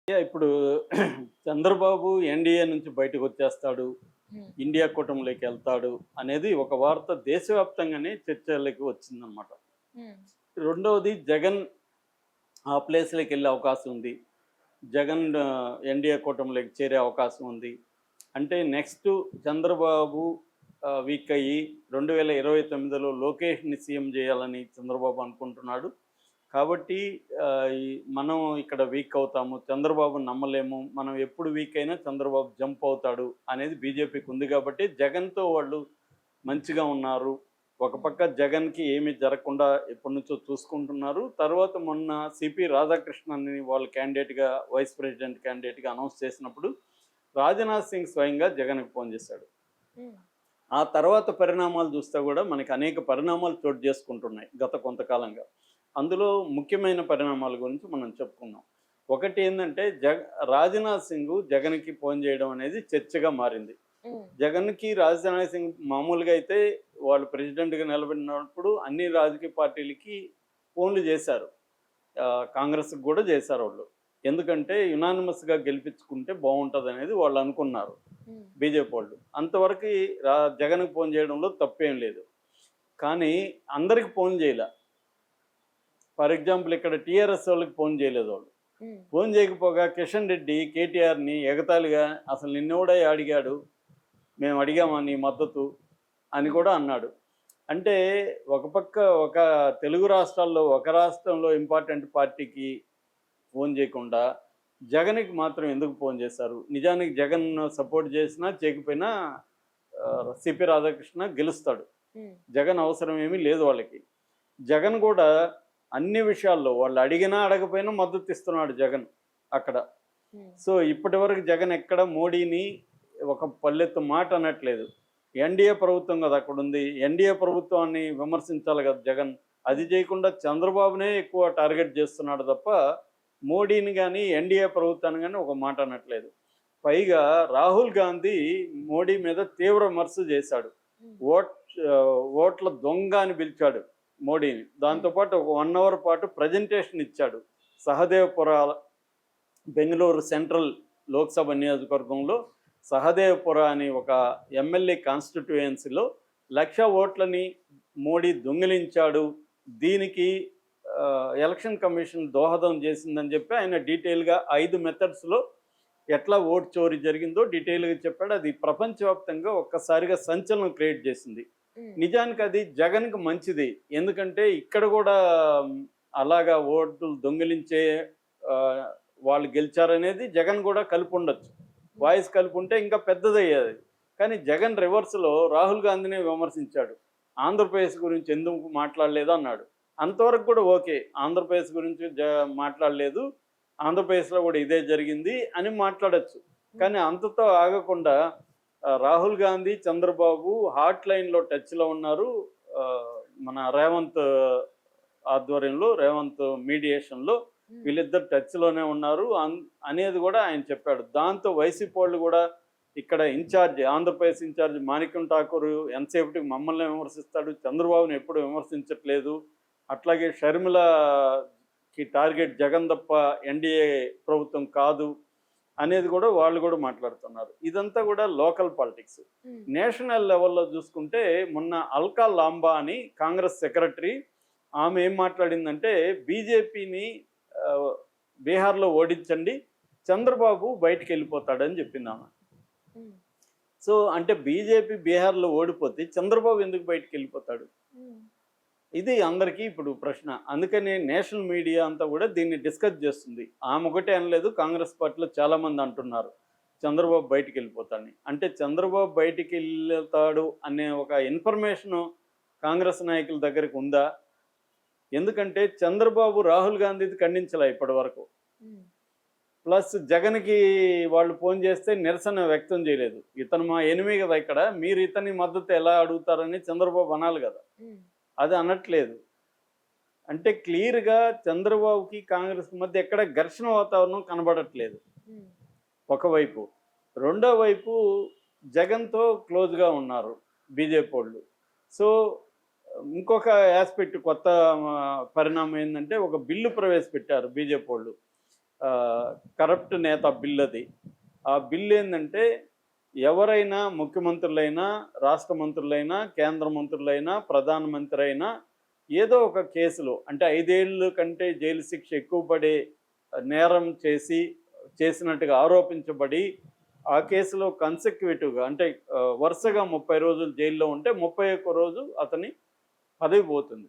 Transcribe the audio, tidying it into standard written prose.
ఇప్పుడు చంద్రబాబు ఎన్డీఏ నుంచి బయటకొచ్చేస్తాడు. హ్మ్. ఇండియా కూటమిలోకి వెళ్తాడు అనేది ఒక వార్త దేశవ్యాప్తంగానే చర్చలోకి వచ్చిందనమాట. హ్మ్. రెండవది జగన్ ఆ ప్లేస్‌లోకి వెళ్ళే అవకాశం ఉంది. జగన్ ఎన్డీఏ కూటమిలోకి చేరే అవకాశం ఉంది. అంటే నెక్స్ట్ చంద్రబాబు వీక్ అయ్యి 2029లో లోకేష్‌ని సీఎం చేయాలని చంద్రబాబు అనుకుంటున్నాడు. కాబట్టి ఈ మనం ఇక్కడ వీక్ అవుతాము. చంద్రబాబుని నమ్మలేము. మనం ఎప్పుడు వీక్ అయినా చంద్రబాబు జంప్ అవుతాడు అనేది బీజేపీకి ఉంది కాబట్టి జగన్‌తో వాళ్ళు మంచిగా ఉన్నారు. ఒక హ్మ్. పక్క జగన్‌కి ఏమీ జరగకుండా ఎప్పటినుంచో చూసుకుంటున్నారు. తర్వాత మొన్న సిపి రాధాకృష్ణన్‌ని వాళ్ళు క్యాండిడేట్‌గా వైస్ ప్రెసిడెంట్ క్యాండిడేట్‌గా అనౌన్స్ చేసినప్పుడు రాజ్‌నాథ్ సింగ్ స్వయంగా జగన్‌కి ఫోన్ చేశాడు. హ్మ్. ఆ తర్వాత పరిణామాలు చూస్తే కూడా మనకి అనేక పరిణామాలు చోటు చేసుకుంటున్నాయి గత కొంతకాలంగా. అందులో ముఖ్యమైన పరిణామాల గురించి మనం చెప్పుకుందాం. ఒకటి ఏందంటే రాజ్‌నాథ్ సింగ్ జగన్‌కి ఫోన్ చేయడం అనేది చర్చగా మారింది. హ్మ్. జగన్‌కి రాజ్‌నాథ్ సింగ్ మామూలుగా అయితే వాళ్ళు ప్రెసిడెంట్‌గా నిలబడినప్పుడు అన్ని రాజకీయ పార్టీలకి ఫోన్‌లు చేశారు. కాంగ్రెస్‌కి కూడా చేశారోళ్ళు. ఎందుకంటే యునానిమస్‌గా గెలిపించుకుంటే బావుంటదనేది వాళ్ళు అనుకున్నారు. హ్మ్. బీజేపీ వాళ్ళు. అంతవరకి జగన్‌కి ఫోన్ చేయడంలో తప్పేం లేదు. కానీ అందరికి ఫోన్ చేయలా. ఫర్ ఎగ్జాంపుల్ ఇక్కడ టీఆర్ఎస్ వాళ్ళకి ఫోన్ చేయలేదు వాళ్ళు. హ్మ్. ఫోన్ చేయకపోగా కిషన్ రెడ్డి కేటీఆర్‌ని ఎగతాళిగా అసలు నిన్నెవడయ్యా అడిగాడు? మేము అడిగామా నీ మద్దతు అని హ్మ్. కూడా అన్నాడు. అంటే ఒక పక్క ఒక తెలుగు రాష్ట్రాల్లో ఒక రాష్ట్రంలో ఇంపార్టెంట్ పార్టీకి ఫోన్ చేయకుండా జగన్‌కి మాత్రం ఎందుకు ఫోన్ చేశారు? నిజానికి జగన్ సపోర్ట్ చేసినా చేయకపోయినా సిపి రాధాకృష్ణ గెలుస్తాడు. హ్మ్. జగన్ అవసరం ఏమీ లేదు వాళ్ళకి. జగన్ కూడా అన్ని విషయాల్లో వాళ్ళు అడిగినా అడగపోయినా మద్దతు ఇస్తున్నాడు జగన్ అక్కడ. హ్మ్. సో ఇప్పటివరకు జగన్ ఎక్కడ మోడీని ఒక పల్లెత్తు మాట అనట్లేదు. ఎన్డీఏ ప్రభుత్వం కదా అక్కడుంది. ఎన్డీఏ ప్రభుత్వాన్ని విమర్శించాలి కదా జగన్. అది హ్మ్. చేయకుండా చంద్రబాబునే ఎక్కువ టార్గెట్ చేస్తున్నాడు తప్ప మోడీని గానీ, ఎన్డీఏ ప్రభుత్వాన్ని గానీ ఒక మాట అనట్లేదు. పైగా రాహుల్ గాంధీ మోడీ మీద తీవ్ర విమర్శ చేశాడు. హ్మ్. ఓట్ ఓట్ల దొంగ అని పిలిచాడు మోడీని. దాంతో హ్మ్. పాటు ఒక 1 అవర్ పాటు ప్రజెంటేషన్ ఇచ్చాడు. సహదేవపుర బెంగుళూరు సెంట్రల్ లోక్సభ నియోజకవర్గంలో సహదేవపుర అని ఒక ఎమ్మెల్యే కాన్స్టిట్యుయెన్సీలో 1,00,000 ఓట్లని మోడీ దొంగిలించాడు. దీనికి ఎలక్షన్ కమిషన్ దోహదం చేసిందని చెప్పి ఆయన డీటెయిల్‌గా 5 మెథడ్స్‌లో ఎట్లా ఓట్ చోరీ జరిగిందో డీటెయిల్‌గా చెప్పాడు. అది ప్రపంచవ్యాప్తంగా ఒక్కసారిగా సంచలనం క్రియేట్ చేసింది. హ్మ్. నిజానికి అది జగన్‌కి మంచిది. ఎందుకంటే ఇక్కడ కూడా అలాగా ఓట్లు దొంగిలించే ఆహ్, వాళ్ళు గెలిచారనేది జగన్ కూడా కలిపుండొచ్చు. హ్మ్. వాయిస్ కలిపుంటే ఇంకా పెద్దదయ్యేది. కానీ జగన్ రివర్స్‌లో రాహుల్ గాంధీనే విమర్శించాడు. ఆంధ్రప్రదేశ్ గురించి ఎందుకు మాట్లాడలేదు అన్నాడు. అంతవరకు కూడా ఓకే. ఆంధ్రప్రదేశ్ గురించి మాట్లాడలేదు. ఆంధ్రప్రదేశ్‌లో కూడా ఇదే జరిగింది అని మాట్లాడొచ్చు. హ్మ్. కానీ అంతతో ఆగకుండా రాహుల్ గాంధీ, చంద్రబాబు హాట్ లైన్‌లో టచ్‌లో ఉన్నారు. మన రేవంత్ ఆధ్వర్యంలో, రేవంత్ మీడియేషన్‌లో హ్మ్. వీళ్ళిద్దరు టచ్‌లోనే ఉన్నారు అనేది కూడా ఆయన చెప్పాడు. దాంతో వైసీపీ వాళ్ళు కూడా ఇక్కడ ఇన్ఛార్జ్ ఆంధ్రప్రదేశ్ ఇన్ఛార్జ్ మాణిక్యం ఠాకూర్ ఎంతసేపటికి మమ్మల్ని విమర్శిస్తాడు. చంద్రబాబుని ఎప్పుడు విమర్శించట్లేదు. అట్లాగే షర్మిలకి టార్గెట్ జగన్ తప్ప ఎన్డీఏ ప్రభుత్వం కాదు అనేది కూడా వాళ్ళు కూడా మాట్లాడుతున్నారు. ఇదంతా కూడా లోకల్ పాలిటిక్స్. హ్మ్. నేషనల్ లెవెల్‌లో చూసుకుంటే మొన్న అల్కా లాంబా అని కాంగ్రెస్ సెక్రటరీ ఆమె ఏం మాట్లాడిందంటే బీజేపీని ఆహ్, బీహార్‌లో ఓడించండి. చంద్రబాబు బయటికెళ్ళిపోతాడని చెప్పిందామె. హ్మ్. సో, అంటే బీజేపీ బీహార్‌లో ఓడిపోతే చంద్రబాబు ఎందుకు బయటికెళ్ళిపోతాడు? హ్మ్. ఇది అందరికీ ఇప్పుడు ప్రశ్న. అందుకనే నేషనల్ మీడియా అంతా కూడా దీన్ని డిస్కస్ చేస్తుంది. ఆమె ఒకటే అనలేదు. కాంగ్రెస్ పార్టీలో చాలామంది అంటున్నారు. చంద్రబాబు బయటికెళ్ళిపోతాడని. అంటే చంద్రబాబు బయటికెళ్తాడు అనే ఒక ఇన్ఫర్మేషను కాంగ్రెస్ నాయకుల దగ్గరికి ఉందా? ఎందుకంటే చంద్రబాబు రాహుల్ గాంధీది ఖండించలే ఇప్పటివరకు. హ్మ్. ప్లస్ జగన్‌కి వాళ్ళు ఫోన్ చేస్తే నిరసన వ్యక్తం చేయలేదు. ఇతను మా ఎనిమీ గదా ఇక్కడ. మీరు ఇతని మద్దతు ఎలా అడుగుతారని చంద్రబాబు అనాలి గదా! హ్మ్. అది అనట్లేదు. అంటే క్లియర్‌గా చంద్రబాబుకి, కాంగ్రెస్‌కి మధ్య ఎక్కడ ఘర్షణ వాతావరణం కనబడట్లేదు హ్మ్. ఒకవైపు. రెండో వైపు జగన్‌తో క్లోజ్‌గా ఉన్నారు బీజేపీవోళ్ళు. సో, ఇంకొక యాస్పెక్ట్ కొత్త పరిణామం ఏందంటే ఒక బిల్లు ప్రవేశపెట్టారు బీజేపీవోళ్ళు. ఆహ్, కరప్ట్ నేత బిల్ అది. ఆ బిల్ ఏందంటే ఎవరైనా ముఖ్యమంత్రులైనా, రాష్ట్ర మంత్రులైనా, కేంద్ర మంత్రులైనా, ప్రధానమంత్రి అయినా ఏదో ఒక కేసులో అంటే 5 ఏళ్ల కంటే జైలు శిక్ష ఎక్కువ పడే నేరం చేసినట్టుగా ఆరోపించబడి ఆ కేసులో కన్సెక్యూటివ్‌గా అంటే వరుసగా 30 రోజులు జైల్లో ఉంటే 31 రోజు అతని పదవి పోతుంది.